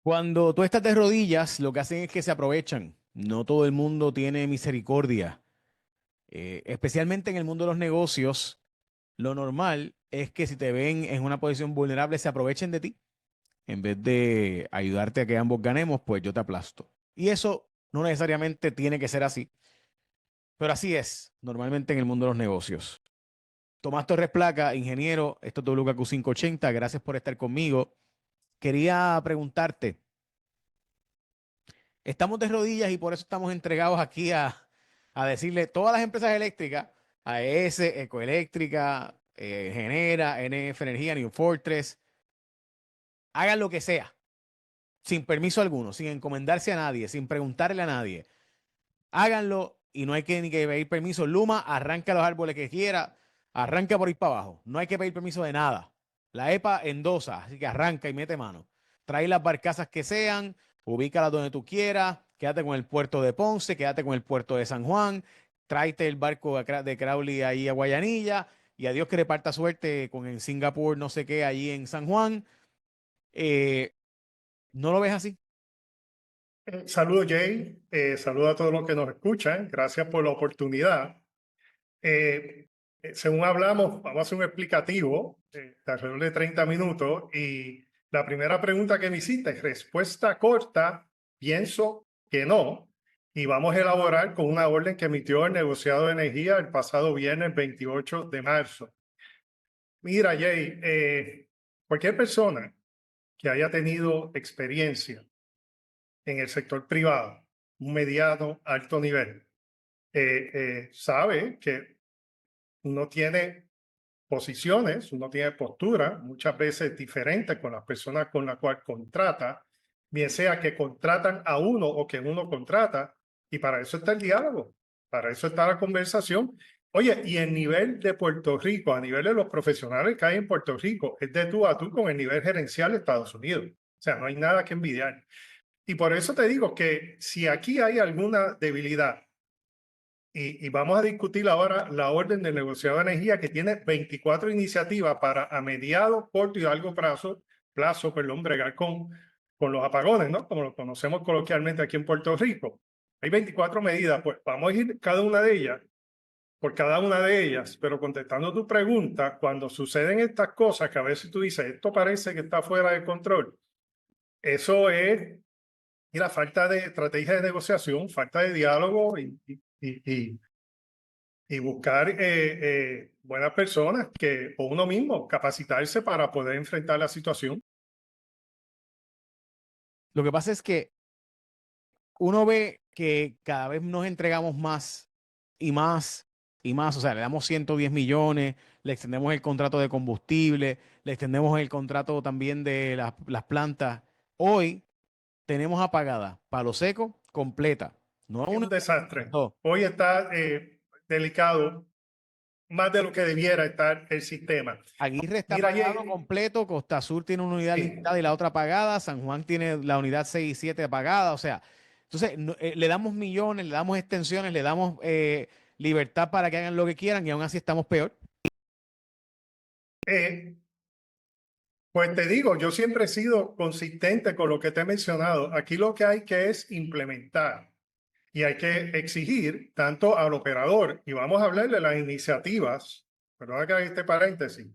Cuando tú estás de rodillas, lo que hacen es que se aprovechan. No todo el mundo tiene misericordia. Especialmente en el mundo de los negocios, lo normal es que si te ven en una posición vulnerable, se aprovechen de ti. En vez de ayudarte a que ambos ganemos, pues yo te aplasto. Y eso no necesariamente tiene que ser así, pero así es normalmente en el mundo de los negocios. Tomás Torres Placa, ingeniero, esto es WKQ580, gracias por estar conmigo. Quería preguntarte, estamos de rodillas y por eso estamos entregados aquí a decirle todas las empresas eléctricas, AES, Ecoeléctrica, Genera, NF Energía, New Fortress, hagan lo que sea, sin permiso alguno, sin encomendarse a nadie, sin preguntarle a nadie. Háganlo y no hay que ni que pedir permiso. Luma, arranca los árboles que quiera, arranca por ir para abajo. No hay que pedir permiso de nada. La EPA endosa, así que arranca y mete mano. Trae las barcazas que sean, ubícalas donde tú quieras, quédate con el puerto de Ponce, quédate con el puerto de San Juan, tráete el barco de Crowley ahí a Guayanilla y a Dios que reparta suerte con en Singapur, no sé qué, allí en San Juan. Eh, ¿No lo ves así? Saludos, Jay. Saludos a todos los que nos escuchan. Gracias por la oportunidad. Según hablamos, vamos a hacer un explicativo de alrededor de 30 minutos. Y la primera pregunta que me hiciste, respuesta corta, pienso que no. Y vamos a elaborar con una orden que emitió el negociado de energía el pasado viernes 28 de marzo. Mira, Jay, cualquier persona que haya tenido experiencia en el sector privado, un mediano, alto nivel, sabe que uno tiene posiciones, uno tiene posturas muchas veces diferentes con las personas con las cuales contrata, bien sea que contratan a uno o que uno contrata, y para eso está el diálogo, para eso está la conversación. Oye, y el nivel de Puerto Rico, a nivel de los profesionales que hay en Puerto Rico, es de tú a tú con el nivel gerencial de Estados Unidos. O sea, no hay nada que envidiar. Y por eso te digo que si aquí hay alguna debilidad, y vamos a discutir ahora la orden del negociado de energía que tiene 24 iniciativas para a mediado, corto y largo plazo, bregar con los apagones, ¿no? Como lo conocemos coloquialmente aquí en Puerto Rico. Hay 24 medidas, pues vamos a ir cada una de ellas, por cada una de ellas, pero contestando tu pregunta, cuando suceden estas cosas que a veces tú dices, esto parece que está fuera de control, eso es y la falta de estrategia de negociación, falta de diálogo y buscar buenas personas que, o uno mismo, capacitarse para poder enfrentar la situación. Lo que pasa es que uno ve que cada vez nos entregamos más y más y más. O sea, le damos 110 millones, le extendemos el contrato de combustible, le extendemos el contrato también de las plantas. Hoy tenemos apagada Palo Seco completa. No Es una, un desastre. dos. Hoy está delicado, más de lo que debiera estar el sistema. Aguirre está Mira, apagado Jay, completo, Costa Sur tiene una unidad sí, limitada y la otra apagada, San Juan tiene la unidad 6 y 7 apagada, o sea, entonces le damos millones, le damos extensiones, le damos libertad para que hagan lo que quieran y aún así estamos peor. eh, pues te digo, yo siempre he sido consistente con lo que te he mencionado. Aquí lo que hay que es implementar. Y hay que exigir tanto al operador, y vamos a hablar de las iniciativas, perdón que haga este paréntesis,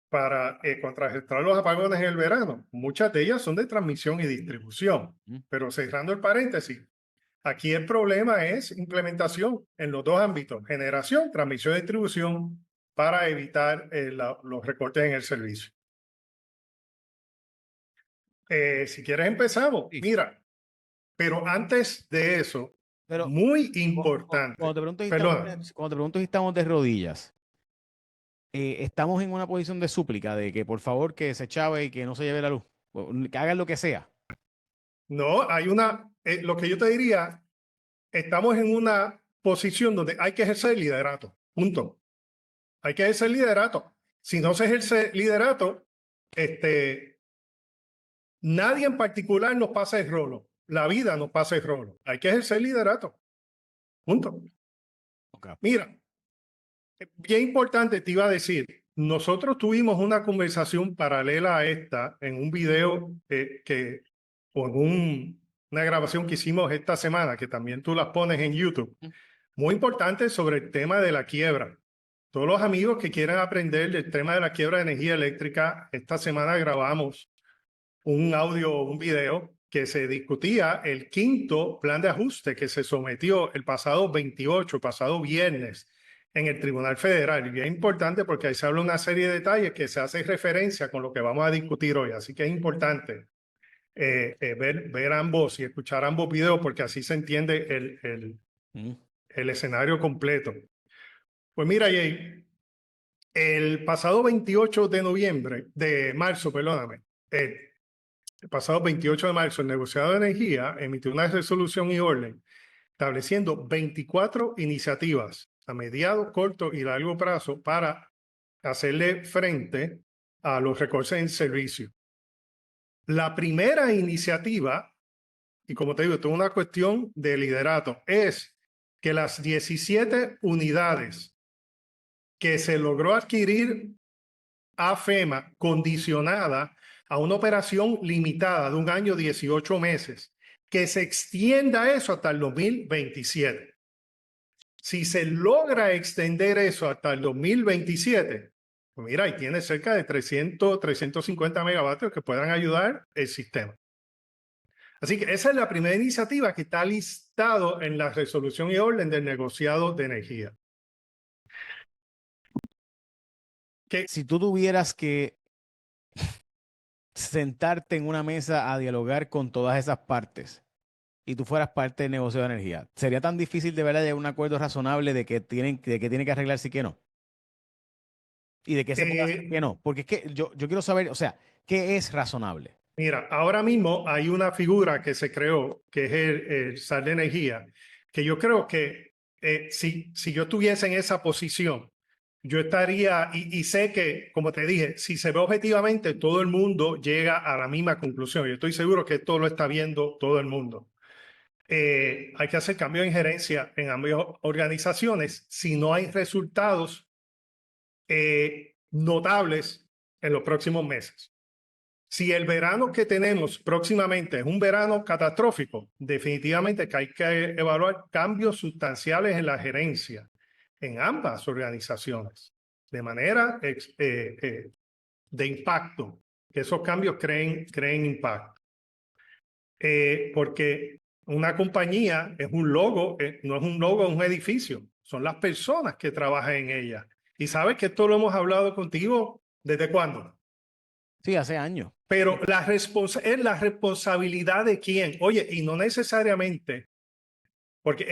para contrarrestar los apagones en el verano. Muchas de ellas son de transmisión y distribución, Mm. pero cerrando el paréntesis, aquí el problema es implementación en los dos ámbitos, generación, transmisión y distribución, para evitar los recortes en el servicio. Si quieres empezamos, Sí, mira, pero antes de eso, pero muy cuando importante, te pregunto si estamos, perdona. cuando te pregunto si estamos de rodillas, estamos en una posición de súplica de que por favor que se chave y que no se lleve la luz, o que hagan lo que sea. No, hay lo que yo te diría, estamos en una posición donde hay que ejercer liderato, punto. Hay que ejercer liderato. Si no se ejerce liderato, nadie en particular nos pasa el rolo. La vida nos pasa el rolo. Hay que ejercer liderato, punto. Okay. Mira, bien importante te iba a decir, nosotros tuvimos una conversación paralela a esta en un video que por una grabación que hicimos esta semana, que también tú las pones en YouTube, muy importante sobre el tema de la quiebra. Todos los amigos que quieran aprender del tema de la quiebra de energía eléctrica, esta semana grabamos un audio, un video que se discutía el quinto plan de ajuste que se sometió el pasado 28, pasado viernes, en el Tribunal Federal. Y es importante porque ahí se habla una serie de detalles que se hace referencia con lo que vamos a discutir hoy. Así que es importante ver ambos y escuchar ambos videos porque así se entiende el escenario completo. Pues mira, Jay, el pasado 28 de noviembre, de marzo, perdóname, el pasado 28 de marzo, el negociado de energía emitió una resolución y orden estableciendo 24 iniciativas a mediano, corto y largo plazo para hacerle frente a los recortes en servicio. La primera iniciativa, y como te digo, esto es una cuestión de liderato, es que las 17 unidades que se logró adquirir a FEMA condicionada a una operación limitada de un año 18 meses, que se extienda eso hasta el 2027. Si se logra extender eso hasta el 2027, pues mira, ahí tiene cerca de 300, 350 megavatios que puedan ayudar el sistema. Así que esa es la primera iniciativa que está listado en la resolución y orden del negociado de energía. Si tú tuvieras que sentarte en una mesa a dialogar con todas esas partes y tú fueras parte del negocio de energía, ¿sería tan difícil de verdad llegar a un acuerdo razonable de que tienen que arreglarse y que no? Y de qué se puede hacer y qué no. Porque es que yo quiero saber, o sea, ¿qué es razonable? Mira, ahora mismo hay una figura que se creó, que es el SAR de energía, que yo creo que si yo estuviese en esa posición, yo estaría, y sé que, como te dije, si se ve objetivamente, todo el mundo llega a la misma conclusión. Yo estoy seguro que esto lo está viendo todo el mundo. Hay que hacer cambios en gerencia en ambas organizaciones si no hay resultados notables en los próximos meses. Si el verano que tenemos próximamente es un verano catastrófico, definitivamente que hay que evaluar cambios sustanciales en la gerencia en ambas organizaciones, de manera de impacto, que esos cambios creen impacto. Porque una compañía es un logo, no es un logo, es un edificio, son las personas que trabajan en ella. Y sabes que esto lo hemos hablado contigo ¿desde cuándo? Sí, hace años. Pero es la responsabilidad de quién. Oye, y no necesariamente, porque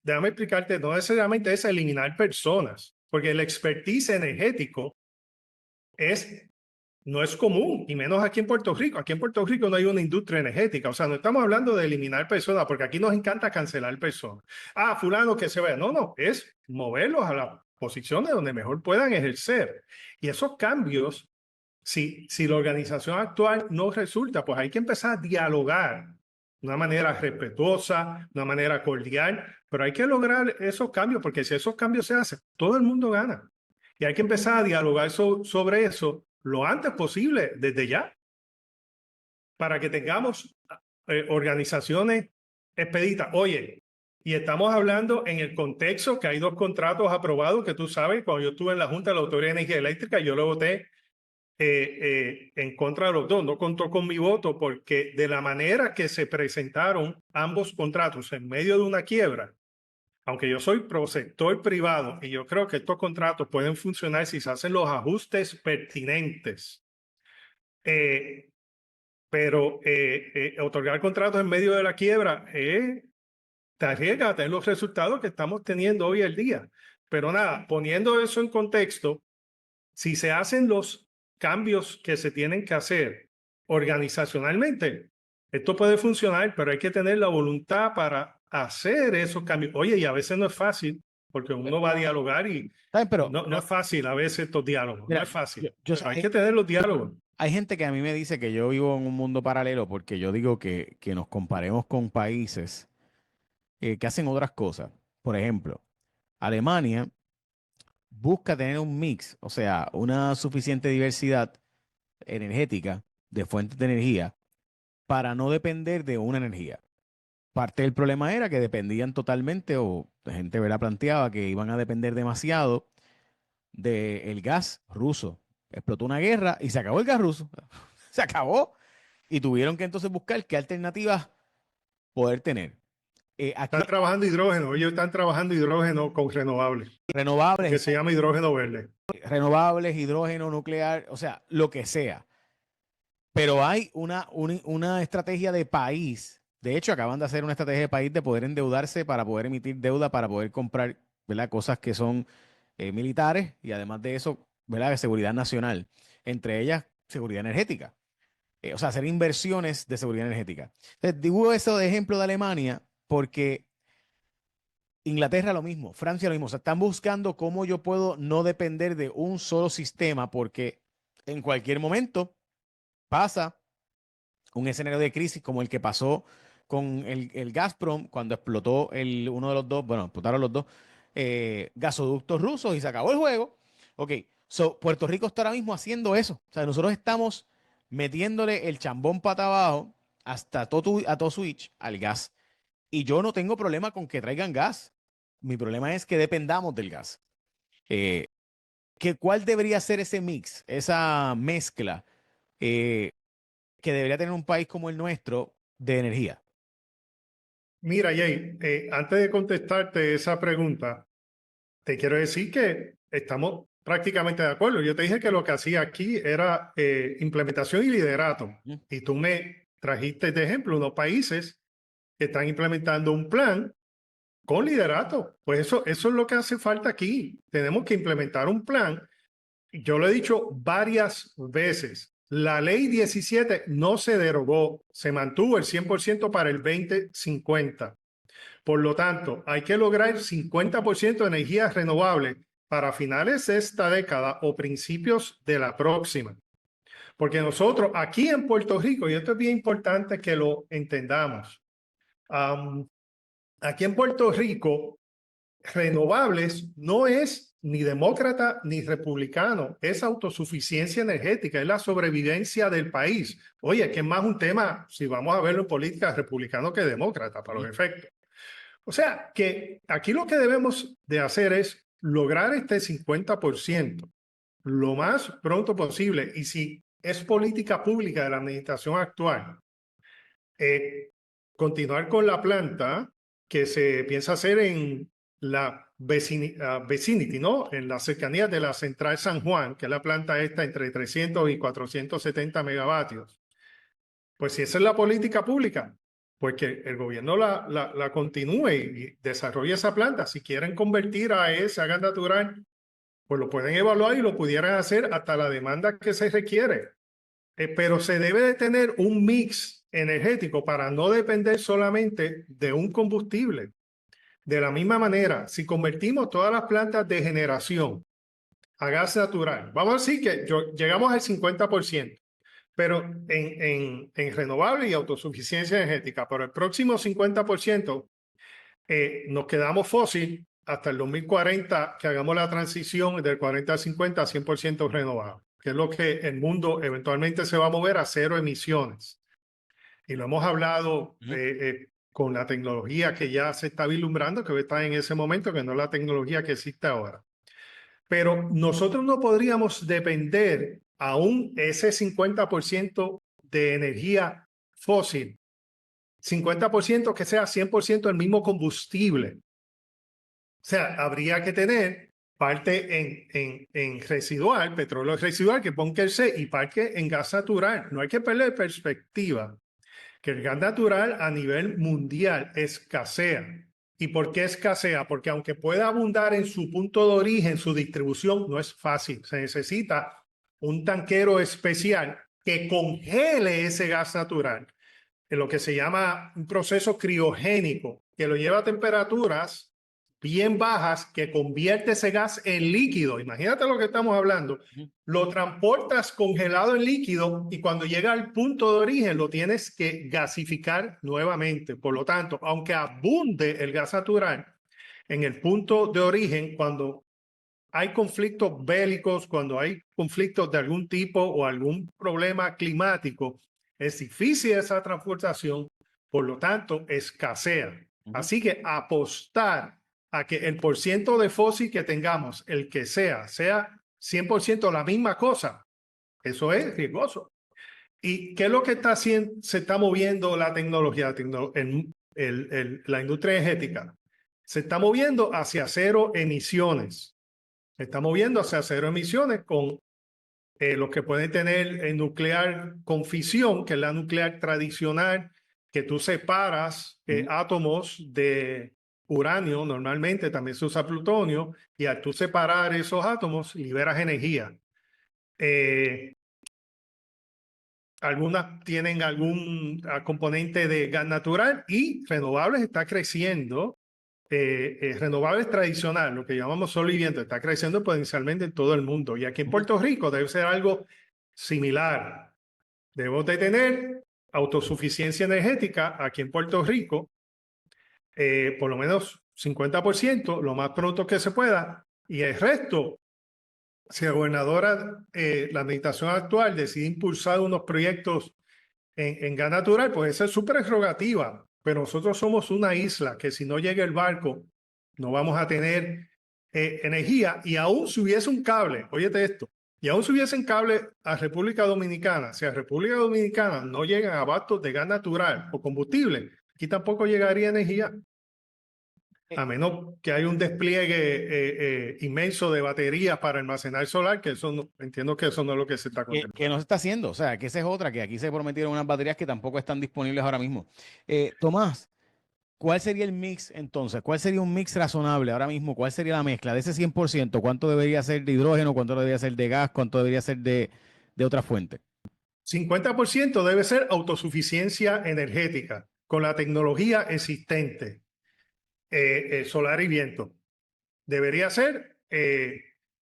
déjame explicarte, no necesariamente es eliminar personas, porque el expertise energético no es común, y menos aquí en Puerto Rico. Aquí en Puerto Rico no hay una industria energética. O sea, no estamos hablando de eliminar personas, porque aquí nos encanta cancelar personas. Ah, fulano que se vaya. No, no, es moverlos a las posiciones donde mejor puedan ejercer. Y esos cambios, si la organización actual no resulta, pues hay que empezar a dialogar de una manera respetuosa, de una manera cordial, pero hay que lograr esos cambios, porque si esos cambios se hacen, todo el mundo gana. Y hay que empezar a dialogar sobre eso lo antes posible, desde ya, para que tengamos organizaciones expeditas. Oye, y estamos hablando en el contexto que hay dos contratos aprobados, que tú sabes, cuando yo estuve en la Junta de la Autoridad de Energía Eléctrica, yo lo voté en contra de los dos, no contó con mi voto, porque de la manera que se presentaron ambos contratos en medio de una quiebra, aunque yo soy pro sector privado y yo creo que estos contratos pueden funcionar si se hacen los ajustes pertinentes. Pero otorgar contratos en medio de la quiebra te arriesga a tener los resultados que estamos teniendo hoy el día. Pero nada, poniendo eso en contexto, si se hacen los cambios que se tienen que hacer organizacionalmente, esto puede funcionar, pero hay que tener la voluntad para hacer esos cambios. Oye, y a veces no es fácil, porque uno va a dialogar y Pero no es fácil a veces estos diálogos, mira, no es fácil. yo Pero hay que tener los diálogos. hay gente que a mí me dice que yo vivo en un mundo paralelo porque yo digo que nos comparemos con países que hacen otras cosas. Por ejemplo, Alemania busca tener un mix, o sea, una suficiente diversidad energética de fuentes de energía para no depender de una energía. Parte del problema era que dependían totalmente, o la gente ¿verdad? Planteaba que iban a depender demasiado del gas ruso. Explotó una guerra y se acabó el gas ruso. Se acabó. Y tuvieron que entonces buscar qué alternativas poder tener. Aquí Están trabajando hidrógeno, ellos están trabajando hidrógeno con renovables, que renovables, se llama hidrógeno verde. renovables, hidrógeno, nuclear, o sea, lo que sea. Pero hay una estrategia de país. De hecho, acaban de hacer una estrategia de país de poder endeudarse para poder emitir deuda, para poder comprar, ¿verdad? Cosas que son militares y además de eso, ¿verdad? De seguridad nacional. Entre ellas, seguridad energética. O sea, hacer inversiones de seguridad energética. Entonces, digo eso de ejemplo de Alemania porque Inglaterra lo mismo, Francia lo mismo. O sea, están buscando cómo yo puedo no depender de un solo sistema porque en cualquier momento pasa un escenario de crisis como el que pasó con el Gazprom cuando explotó uno de los dos, bueno, explotaron los dos gasoductos rusos y se acabó el juego. Ok, so Puerto Rico está ahora mismo haciendo eso. O sea, nosotros estamos metiéndole el chambón pata abajo hasta a todo switch al gas. Y yo no tengo problema con que traigan gas. Mi problema es que dependamos del gas. Eh, ¿Cuál debería ser ese mix, esa mezcla? Eh, que debería tener un país como el nuestro de energía. Mira, Jay, antes de contestarte esa pregunta, te quiero decir que estamos prácticamente de acuerdo. Yo te dije que lo que hacía aquí era implementación y liderato. Mm. Y tú me trajiste de ejemplo unos países que están implementando un plan con liderato. Pues eso es lo que hace falta aquí. Tenemos que implementar un plan. Yo lo he dicho varias veces. La ley 17 no se derogó, se mantuvo el 100% para el 2050. Por lo tanto, hay que lograr 50% de energías renovables para finales de esta década o principios de la próxima. Porque nosotros aquí en Puerto Rico, y esto es bien importante que lo entendamos, aquí en Puerto Rico, renovables no es ni demócrata ni republicano, es autosuficiencia energética, es la sobrevivencia del país. Oye, que es más un tema, si vamos a verlo en política, republicano que demócrata, para los efectos. O sea, que aquí lo que debemos de hacer es lograr este 50% lo más pronto posible. Y si es política pública de la administración actual, continuar con la planta que se piensa hacer en la vicinity, ¿no? En la cercanía de la central San Juan, que es la planta esta entre 300 y 470 megavatios. Pues si esa es la política pública, pues que el gobierno la continúe y desarrolle esa planta. Si quieren convertir a ese gas natural, pues lo pueden evaluar y lo pudieran hacer hasta la demanda que se requiere. Pero se debe de tener un mix energético para no depender solamente de un combustible. De la misma manera, si convertimos todas las plantas de generación a gas natural, vamos a decir que llegamos al 50%, pero en renovable y autosuficiencia energética, pero el próximo 50% nos quedamos fósil hasta el 2040, que hagamos la transición del 40 al 50 a 100% renovable, que es lo que el mundo eventualmente se va a mover a cero emisiones. Y lo hemos hablado con la tecnología que ya se está vislumbrando, que está en ese momento, que no es la tecnología que existe ahora. Pero nosotros no podríamos depender aún ese 50% de energía fósil, 50% que sea 100% el mismo combustible. O sea, habría que tener parte en residual, petróleo residual, que ponga y parte en gas natural. No hay que perder perspectiva que el gas natural a nivel mundial escasea. ¿Y por qué escasea? Porque aunque pueda abundar en su punto de origen, su distribución no es fácil. Se necesita un tanquero especial que congele ese gas natural en lo que se llama un proceso criogénico, que lo lleva a temperaturas bien bajas, que convierte ese gas en líquido. Imagínate lo que estamos hablando. Lo transportas congelado en líquido y cuando llega al punto de origen lo tienes que gasificar nuevamente. Por lo tanto, aunque abunde el gas natural en el punto de origen, cuando hay conflictos bélicos, cuando hay conflictos de algún tipo o algún problema climático, Es difícil esa transportación, por lo tanto, escasea. Así que apostar a que el porciento de fósil que tengamos, el que sea 100% la misma cosa, eso es riesgoso. ¿Y qué es lo que está haciendo, se está moviendo la tecnología, la industria energética? Se está moviendo hacia cero emisiones. Se está moviendo hacia cero emisiones con los que pueden tener el nuclear con fisión, que es la nuclear tradicional, que tú separas átomos de uranio, normalmente también se usa plutonio, y al tú separar esos átomos, liberas energía. Algunas tienen algún componente de gas natural y renovables está creciendo. Renovables tradicional, lo que llamamos sol y viento, está creciendo potencialmente en todo el mundo. Y aquí en Puerto Rico debe ser algo similar. Debemos de tener autosuficiencia energética aquí en Puerto Rico, por lo menos 50%, lo más pronto que se pueda. Y el resto, si la gobernadora, la administración actual decide impulsar unos proyectos en gas natural, pues esa es su prerrogativa. Pero nosotros somos una isla que si no llega el barco, no vamos a tener energía. Y aún si hubiese un cable, óyete esto, y aún si hubiese un cable a República Dominicana, si a República Dominicana no llegan abastos de gas natural o combustible, aquí tampoco llegaría energía. A menos que haya un despliegue inmenso de baterías para almacenar solar, que eso no, entiendo que eso no es lo que se está contemplando. Que no se está haciendo, o sea, que esa es otra, que aquí se prometieron unas baterías que tampoco están disponibles ahora mismo. Tomás, ¿cuál sería el mix entonces? ¿Cuál sería un mix razonable ahora mismo? ¿Cuál sería la mezcla de ese 100%? ¿Cuánto debería ser de hidrógeno? ¿Cuánto debería ser de gas? ¿Cuánto debería ser de otra fuente? 50% debe ser autosuficiencia energética con la tecnología existente, solar y viento. Debería ser,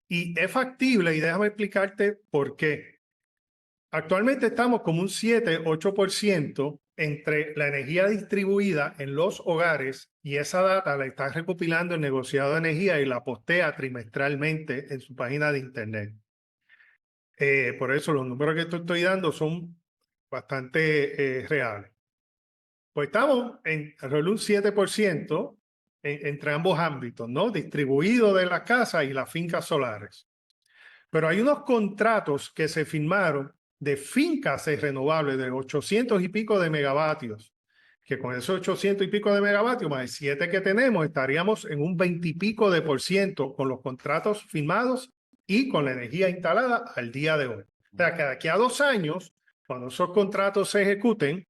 y es factible, y déjame explicarte por qué. Actualmente estamos como un 7-8% entre la energía distribuida en los hogares y esa data la está recopilando el negociado de energía y la postea trimestralmente en su página de internet. Por eso los números que te estoy dando son bastante reales. Pues estamos en alrededor de un 7% entre ambos ámbitos, ¿no? Distribuido de la casa y las fincas solares. Pero hay unos contratos que se firmaron de fincas renovables de 800 y pico de megavatios, que con esos 800 y pico de megavatios, más el 7 que tenemos, estaríamos en un 20 y pico de % con los contratos firmados y con la energía instalada al día de hoy. O sea, que de aquí a 2 años, cuando esos contratos se ejecuten,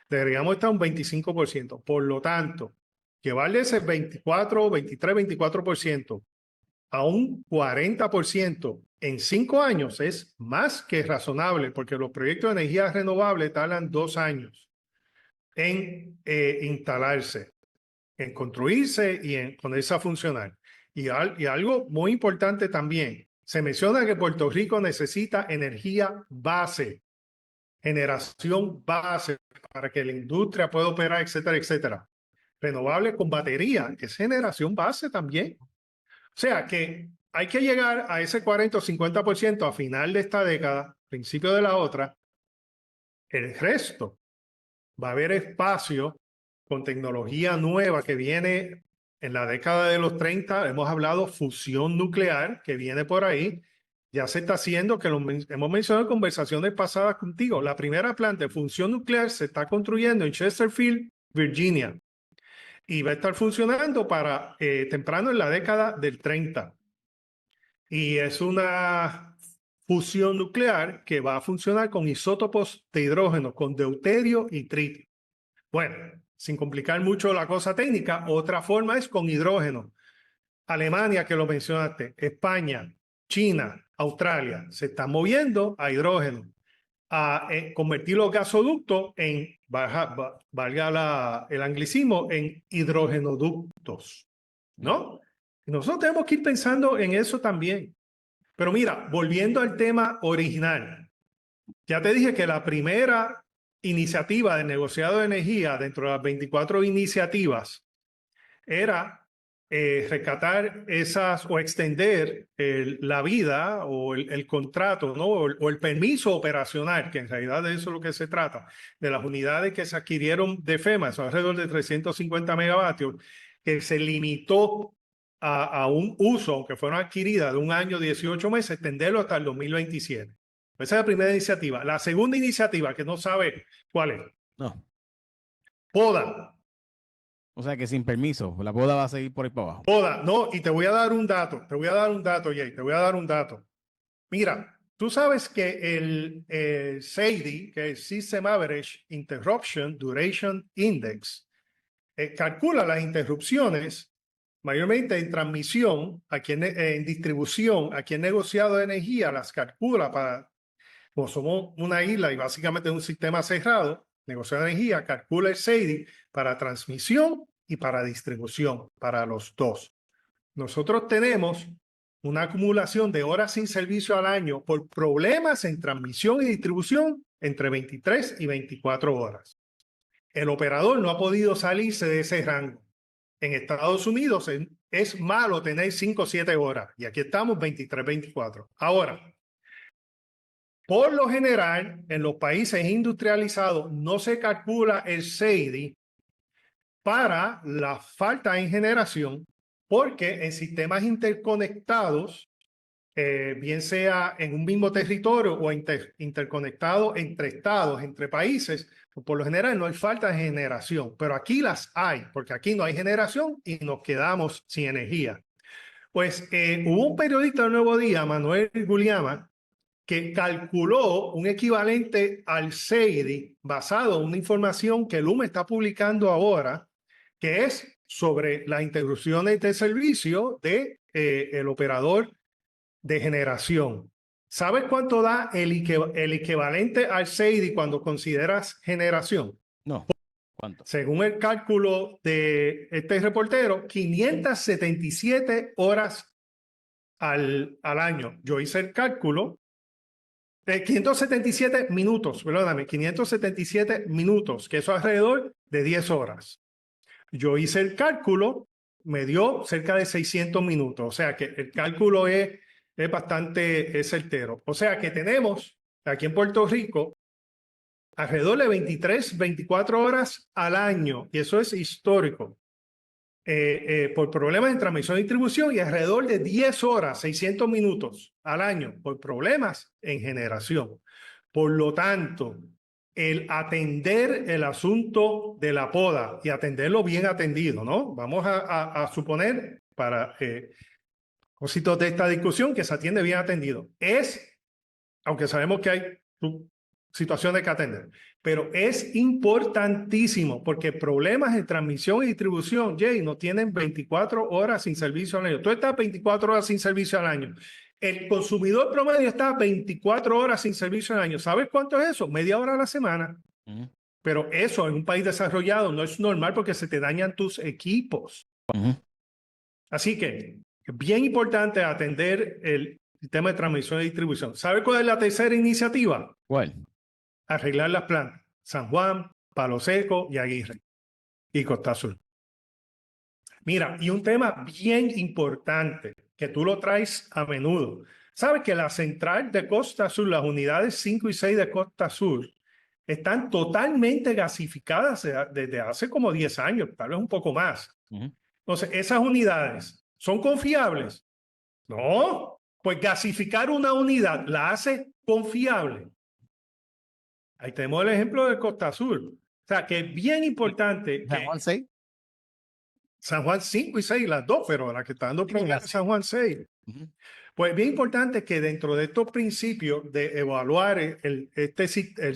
deberíamos estar un 25%. Por lo tanto, llevarle ese 24, 23, 24% a un 40% en 5 años es más que razonable, porque los proyectos de energía renovable tardan 2 años en instalarse, en construirse y en ponerse a funcionar. Y algo muy importante también, se menciona que Puerto Rico necesita energía base, generación base para que la industria pueda operar, etcétera, etcétera. Renovables con batería, es generación base también. O sea que hay que llegar a ese 40 o 50% a final de esta década, principio de la otra. El resto va a haber espacio con tecnología nueva que viene en la década de los 30. Hemos hablado fusión nuclear que viene por ahí. Ya se está haciendo, que hemos mencionado en conversaciones pasadas contigo. La primera planta de fusión nuclear se está construyendo en Chesterfield, Virginia. Y va a estar funcionando para temprano en la década del 30. Y es una fusión nuclear que va a funcionar con isótopos de hidrógeno, con deuterio y tritio. Bueno, sin complicar mucho la cosa técnica, otra forma es con hidrógeno. Alemania, que lo mencionaste, España, China, Australia, se están moviendo a hidrógeno, a convertir los gasoductos en, valga el anglicismo, en hidrogenoductos, ¿no? Y nosotros tenemos que ir pensando en eso también. Pero mira, volviendo al tema original, ya te dije que la primera iniciativa del negociado de energía dentro de las 24 iniciativas era rescatar esas o extender la vida o el contrato, ¿no? O el permiso operacional, que en realidad de eso es lo que se trata, de las unidades que se adquirieron de FEMA, son alrededor de 350 megavatios, que se limitó a un uso, aunque fueron adquiridas de 1 año, 18 meses, extenderlo hasta el 2027. Esa es la primera iniciativa. La segunda iniciativa, que no sabe cuál es, No. poda. O sea que sin permiso, la boda va a seguir por ahí para abajo. Poda, no, y te voy a dar un dato, Jay, te voy a dar un dato. Mira, tú sabes que el SAIDI, que es System Average Interruption Duration Index, calcula las interrupciones mayormente en transmisión, aquí en distribución, aquí en negociado de energía, las calcula para, como somos una isla y básicamente un sistema cerrado, negociado de energía, calcula el SAIDI para transmisión y para distribución, para los dos. Nosotros tenemos una acumulación de horas sin servicio al año por problemas en transmisión y distribución entre 23 y 24 horas. El operador no ha podido salirse de ese rango. En Estados Unidos es malo tener 5 o 7 horas y aquí estamos 23, 24. Ahora, por lo general, en los países industrializados no se calcula el SAIDI para la falta en generación, porque en sistemas interconectados, bien sea en un mismo territorio o interconectado entre estados, entre países, por lo general no hay falta de generación, pero aquí las hay, porque aquí no hay generación y nos quedamos sin energía. Pues hubo un periodista del Nuevo Día, Manuel Guliama, que calculó un equivalente al SAIDI basado en una información que LUMA está publicando ahora, que es sobre las interrupciones de servicio de el operador de generación. ¿Sabes cuánto da el equivalente al SAIDI cuando consideras generación? No. ¿Cuánto? Según el cálculo de este reportero, 577 horas al año. Yo hice el cálculo de 577 minutos, perdóname, 577 minutos, que eso es alrededor de 10 horas. Yo hice el cálculo, me dio cerca de 600 minutos, o sea que el cálculo es bastante certero. O sea que tenemos aquí en Puerto Rico alrededor de 23, 24 horas al año, y eso es histórico, por problemas en transmisión y distribución, y alrededor de 10 horas, 600 minutos al año por problemas en generación. Por lo tanto, el atender el asunto de la poda y atenderlo bien atendido, ¿no? Vamos a suponer, para propósitos de esta discusión, que se atiende bien atendido. Aunque sabemos que hay situaciones que atender, pero es importantísimo porque problemas en transmisión y distribución, Jay, no tienen 24 horas sin servicio al año. Tú estás 24 horas sin servicio al año. El consumidor promedio está 24 horas sin servicio al año. ¿Sabes cuánto es eso? Media hora a la semana. Pero eso en un país desarrollado no es normal porque se te dañan tus equipos. Así que es bien importante atender el sistema de transmisión y distribución. ¿Sabe cuál es la tercera iniciativa? ¿Cuál? Arreglar las plantas. San Juan, Palo Seco y Aguirre. Y Costa Azul. Mira, y un tema bien importante que tú lo traes a menudo. ¿Sabes que la central de Costa Azul, las unidades 5 y 6 de Costa Azul, están totalmente gasificadas desde hace como 10 años, tal vez un poco más? Entonces, ¿esas unidades son confiables? No, pues gasificar una unidad la hace confiable. Ahí tenemos el ejemplo de Costa Azul. O sea, que es bien importante San Juan 6. San Juan 5 y 6, las dos, pero la que está dando problemas es San Juan 6. Pues bien importante que dentro de estos principios de evaluar el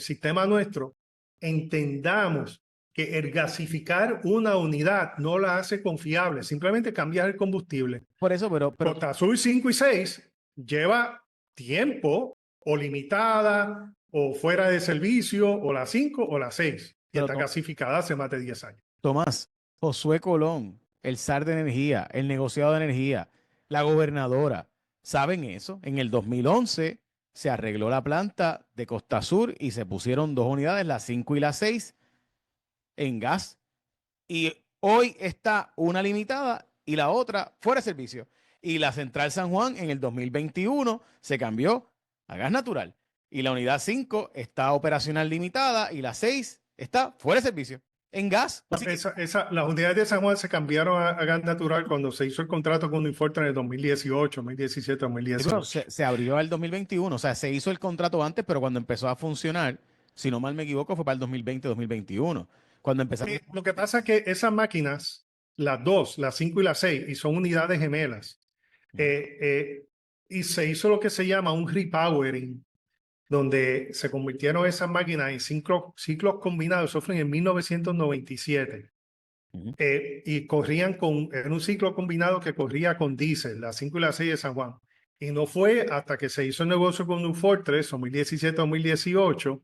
sistema nuestro, entendamos que el gasificar una unidad no la hace confiable, simplemente cambiar el combustible. Por eso, pero Costa Azul 5 y 6 lleva tiempo o limitada o fuera de servicio o la 5 o la 6 y está gasificada hace más de 10 años. Tomás, Josué Colón, el zar de energía, el negociado de energía, la gobernadora, ¿saben eso? En el 2011 se arregló la planta de Costa Sur y se pusieron 2 unidades, la 5 y la 6, en gas. Y hoy está una limitada y la otra fuera de servicio. Y la Central San Juan en el 2021 se cambió a gas natural. Y la unidad 5 está operacional limitada y la 6 está fuera de servicio en gas. Así que Las unidades de San Juan se cambiaron a gas natural cuando se hizo el contrato con Unifortre en el 2018, 2017, bueno, 2018. se abrió el 2021, o sea, se hizo el contrato antes, pero cuando empezó a funcionar, si no mal me equivoco, fue para el 2020-2021. Cuando empezaron. Lo que pasa es que esas máquinas, las dos, las 5 y las 6, y son unidades gemelas, y se hizo lo que se llama un repowering, donde se convirtieron esas máquinas en ciclos combinados. Eso fue en 1997. Ujú. Y corrían en un ciclo combinado que corría con diésel, las 5 y las 6 de San Juan. Y no fue hasta que se hizo el negocio con Unifortre, 2017-2018,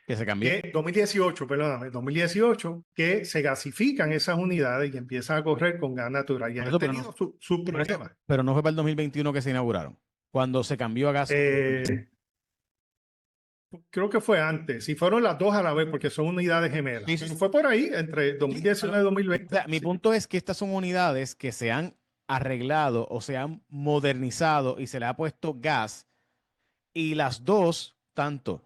Que se cambió. 2018, que se gasifican esas unidades y empiezan a correr con gas natural. Y Por han eso, pero tenido no, sus problemas. pero no fue para el 2021 que se inauguraron. Cuando se cambió a gas. Creo que fue antes. Si fueron las dos a la vez, porque son unidades gemelas. Sí, sí, sí. Fue por ahí, entre 2019 y O 2020. sea, mi punto es que estas son unidades que se han arreglado o se han modernizado y se le ha puesto gas y las dos, tanto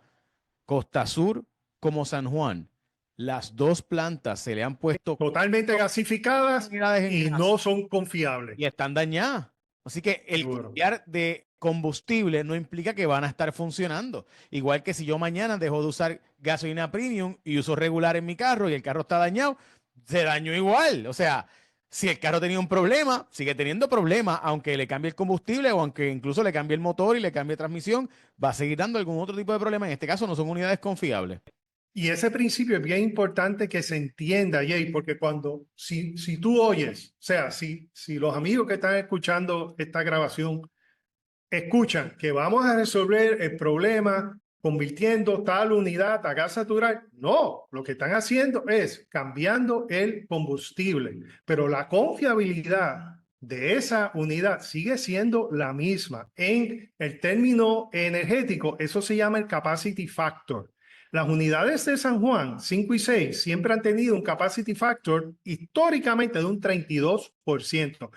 Costa Sur como San Juan, las dos plantas se le han puesto Totalmente gasificadas unidades en y gas no son confiables. y están dañadas. Así que el Seguro. cambiar de combustible no implica que van a estar funcionando. Igual que si yo mañana dejo de usar gasolina premium y uso regular en mi carro y el carro está dañado, se dañó igual. O sea, si el carro tenía un problema, sigue teniendo problemas, aunque le cambie el combustible o aunque incluso le cambie el motor y le cambie transmisión, va a seguir dando algún otro tipo de problema. En este caso no son unidades confiables. Y ese principio es bien importante que se entienda, Jay, porque si tú oyes, o sea, si los amigos que están escuchando esta grabación escuchan que vamos a resolver el problema convirtiendo tal unidad a gas natural, no, lo que están haciendo es cambiando el combustible, pero la confiabilidad de esa unidad sigue siendo la misma. En el término energético, eso se llama el capacity factor. Las unidades de San Juan, 5 y 6, siempre han tenido un capacity factor históricamente de un 32%.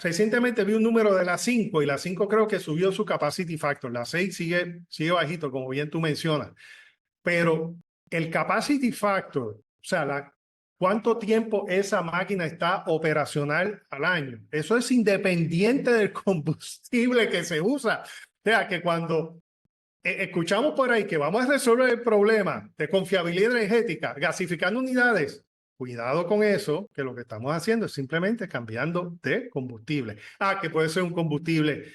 Recientemente vi un número de la 5 y la 5 creo que subió su capacity factor. La 6 sigue bajito, como bien tú mencionas. Pero el capacity factor, o sea, cuánto tiempo esa máquina está operacional al año, eso es independiente del combustible que se usa. O sea, que cuando escuchamos por ahí que vamos a resolver el problema de confiabilidad energética gasificando unidades, cuidado con eso, que lo que estamos haciendo es simplemente cambiando de combustible. Que puede ser un combustible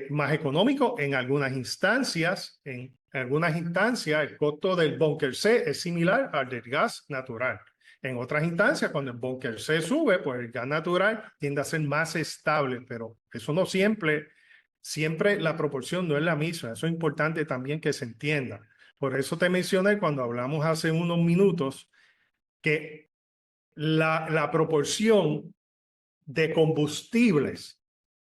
más económico en algunas instancias. En algunas instancias, el costo del búnker C es similar al del gas natural. En otras instancias, cuando el búnker C sube, pues el gas natural tiende a ser más estable, pero eso no siempre la proporción no es la misma. Eso es importante también que se entienda. Por eso te mencioné cuando hablamos hace unos minutos que la proporción de combustibles,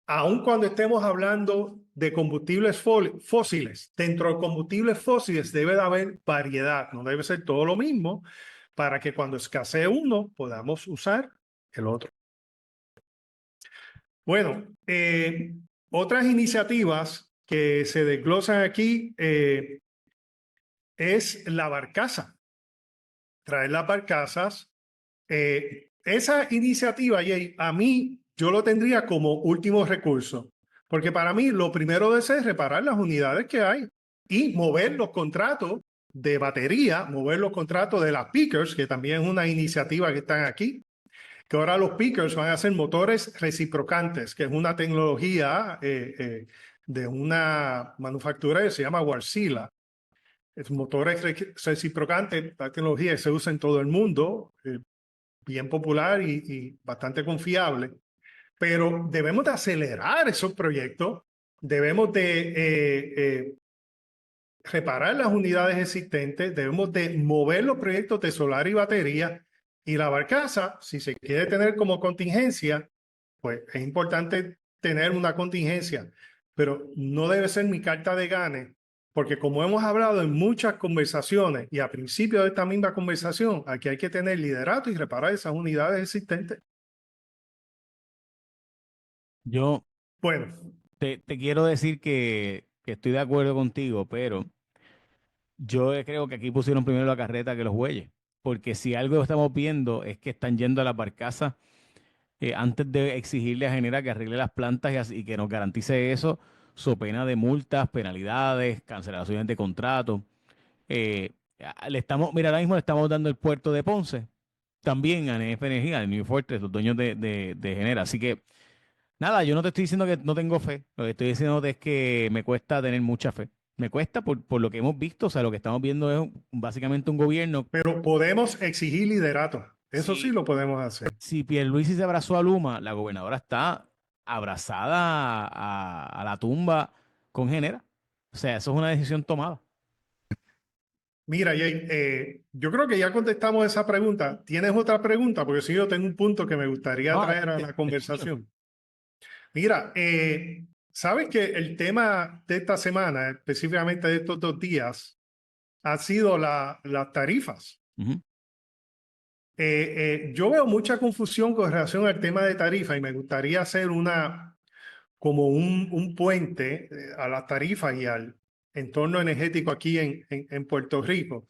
aun cuando estemos hablando de combustibles fósiles, dentro de combustibles fósiles debe de haber variedad, no debe ser todo lo mismo para que cuando escasee uno podamos usar el otro. Bueno, otras iniciativas que se desglosan aquí es la barcaza, traer las barcazas. Esa iniciativa, Jay, a mí yo lo tendría como último recurso, porque para mí lo primero de ser es reparar las unidades que hay y mover los contratos de batería, mover los contratos de las peakers, que también es una iniciativa que están aquí, que ahora los peakers van a ser motores reciprocantes, que es una tecnología de una manufactura que se llama Wärtsilä. Es motores reciprocantes, la tecnología que se usa en todo el mundo, bien popular y bastante confiable, pero debemos de acelerar esos proyectos, debemos de reparar las unidades existentes, debemos de mover los proyectos de solar y batería, y la barcaza, si se quiere tener como contingencia, pues es importante tener una contingencia, pero no debe ser mi carta de gane Porque como hemos hablado en muchas conversaciones y a principio de esta misma conversación, aquí hay que tener liderato y reparar esas unidades existentes. Yo Bueno, te quiero decir que estoy de acuerdo contigo, pero yo creo que aquí pusieron primero la carreta que los bueyes. Porque si algo estamos viendo es que están yendo a la barcaza antes de exigirle a Genera que arregle las plantas y que nos garantice eso, so pena de multas, penalidades, cancelaciones de contratos. Mira, ahora mismo le estamos dando el puerto de Ponce, también a NF Energía, a New Fortress, los dueños de Genera. Así que, nada, yo no te estoy diciendo que no tengo fe, lo que estoy diciendo es que me cuesta tener mucha fe. Me cuesta por lo que hemos visto, o sea, lo que estamos viendo es básicamente un gobierno. pero podemos exigir liderato. Eso sí Si, lo podemos hacer. si Pierluisi se abrazó a Luma, la gobernadora está abrazada a la tumba con Genera. O sea, eso es una decisión tomada. Mira, Jay, yo creo que ya contestamos esa pregunta. ¿Tienes otra pregunta? Porque si yo tengo un punto que me gustaría No, traer a la te escucho. conversación. Mira, sabes que el tema de esta semana, específicamente de estos 2 días, ha sido las tarifas. Ujú. Yo veo mucha confusión con relación al tema de tarifa y me gustaría hacer como un puente a las tarifas y al entorno energético aquí en Puerto Rico.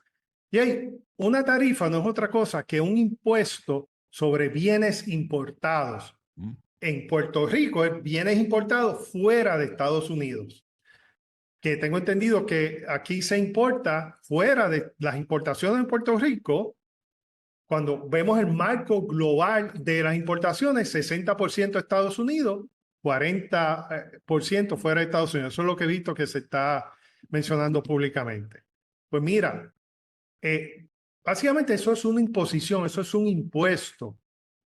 Y hay una tarifa no es otra cosa que un impuesto sobre bienes importados. Ujú. En Puerto Rico es bienes importados fuera de Estados Unidos. Que tengo entendido que aquí se importa fuera de las importaciones en Puerto Rico. Cuando vemos el marco global de las importaciones, 60% Estados Unidos, 40% fuera de Estados Unidos. Eso es lo que he visto que se está mencionando públicamente. Pues mira, básicamente eso es una imposición, eso es un impuesto.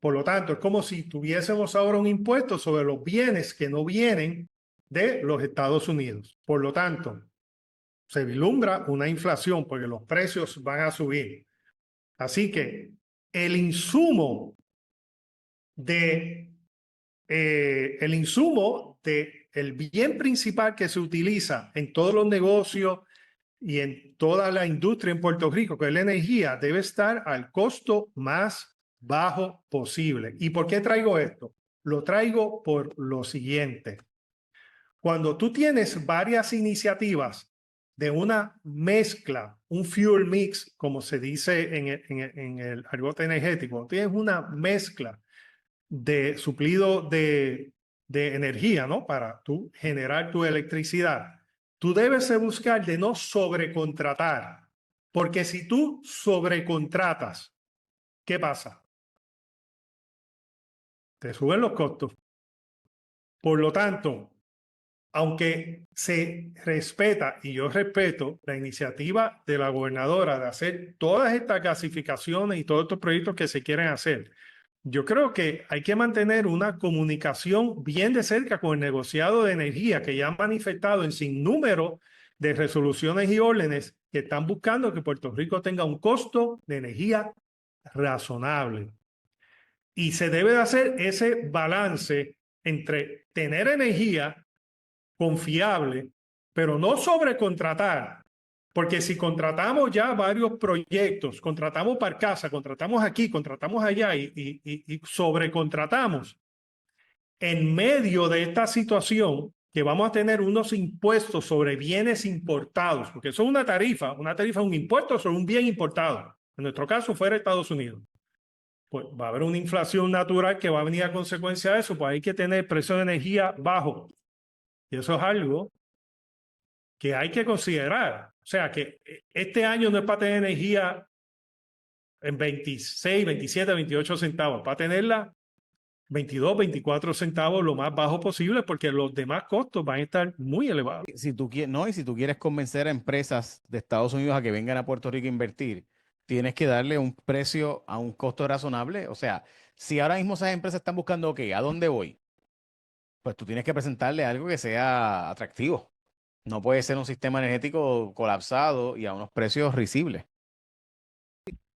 Por lo tanto, es como si tuviésemos ahora un impuesto sobre los bienes que no vienen de los Estados Unidos. Por lo tanto, se vislumbra una inflación porque los precios van a subir. Así que el insumo de el bien principal que se utiliza en todos los negocios y en toda la industria en Puerto Rico, que es la energía, debe estar al costo más bajo posible. ¿Y por qué traigo esto? Lo traigo por lo siguiente. Cuando tú tienes varias iniciativas de una mezcla, un fuel mix, como se dice en el argot energético, tienes una mezcla de suplido de energía, ¿no? Para tú generar tu electricidad. Tú debes de buscar de no sobrecontratar, porque si tú sobrecontratas, ¿qué pasa? Te suben los costos. Por lo tanto, aunque se respeta, y yo respeto la iniciativa de la gobernadora de hacer todas estas gasificaciones y todos estos proyectos que se quieren hacer, yo creo que hay que mantener una comunicación bien de cerca con el negociado de energía que ya han manifestado en sinnúmero de resoluciones y órdenes que están buscando que Puerto Rico tenga un costo de energía razonable. Y se debe de hacer ese balance entre tener energía confiable, pero no sobrecontratar. Porque si contratamos ya varios proyectos, contratamos para casa, contratamos aquí, contratamos allá y sobrecontratamos, en medio de esta situación que vamos a tener unos impuestos sobre bienes importados, porque eso es una tarifa es un impuesto sobre un bien importado. En nuestro caso fuera Estados Unidos. Pues va a haber una inflación natural que va a venir a consecuencia de eso, pues hay que tener precio de energía bajo. Y eso es algo que hay que considerar. O sea, que este año no es para tener energía en 26, 27, 28 centavos, para tenerla 22, 24 centavos lo más bajo posible porque los demás costos van a estar muy elevados. Si tú quieres, no, y si tú quieres convencer a empresas de Estados Unidos a que vengan a Puerto Rico a invertir, tienes que darle un precio a un costo razonable. O sea, si ahora mismo esas empresas están buscando, ok, ¿a dónde voy? Pues tú tienes que presentarle algo que sea atractivo. No puede ser un sistema energético colapsado y a unos precios risibles.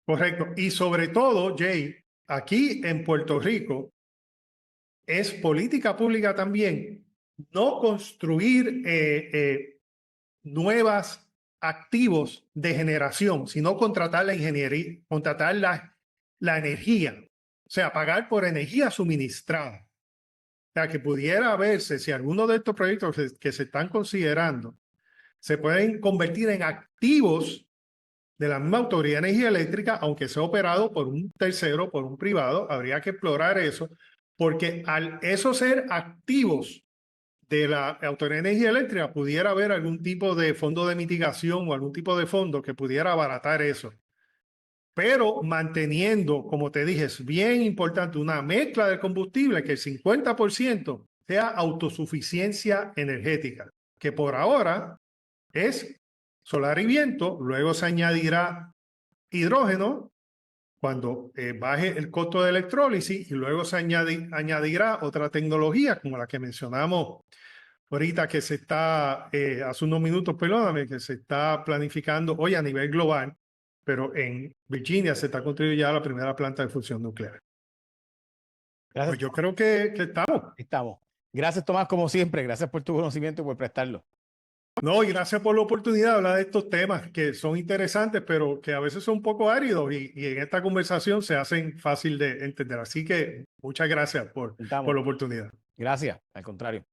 Correcto. Y sobre todo, Jay, aquí en Puerto Rico es política pública también no construir nuevos activos de generación, sino contratar la ingeniería, contratar la energía, o sea, pagar por energía suministrada. O sea, que pudiera verse si alguno de estos proyectos que se están considerando se pueden convertir en activos de la misma Autoridad de Energía Eléctrica, aunque sea operado por un tercero, por un privado, habría que explorar eso, porque al eso ser activos de la Autoridad de Energía Eléctrica, pudiera haber algún tipo de fondo de mitigación o algún tipo de fondo que pudiera abaratar eso. Pero manteniendo, como te dije, es bien importante una mezcla de combustible que el 50% sea autosuficiencia energética, que por ahora es solar y viento, luego se añadirá hidrógeno cuando baje el costo de electrólisis y luego se añadirá otra tecnología como la que mencionamos ahorita que se está, hace unos minutos, perdóname, que se está planificando hoy a nivel global, pero en Virginia se está construyendo ya la primera planta de fusión nuclear. Gracias, Pues yo creo que estamos. estamos. Gracias, Tomás, como siempre. Gracias por tu conocimiento y por prestarlo. No, y gracias por la oportunidad de hablar de estos temas que son interesantes, pero que a veces son un poco áridos y en esta conversación se hacen fácil de entender. Así que muchas gracias por Estamos. la oportunidad. Gracias, al contrario.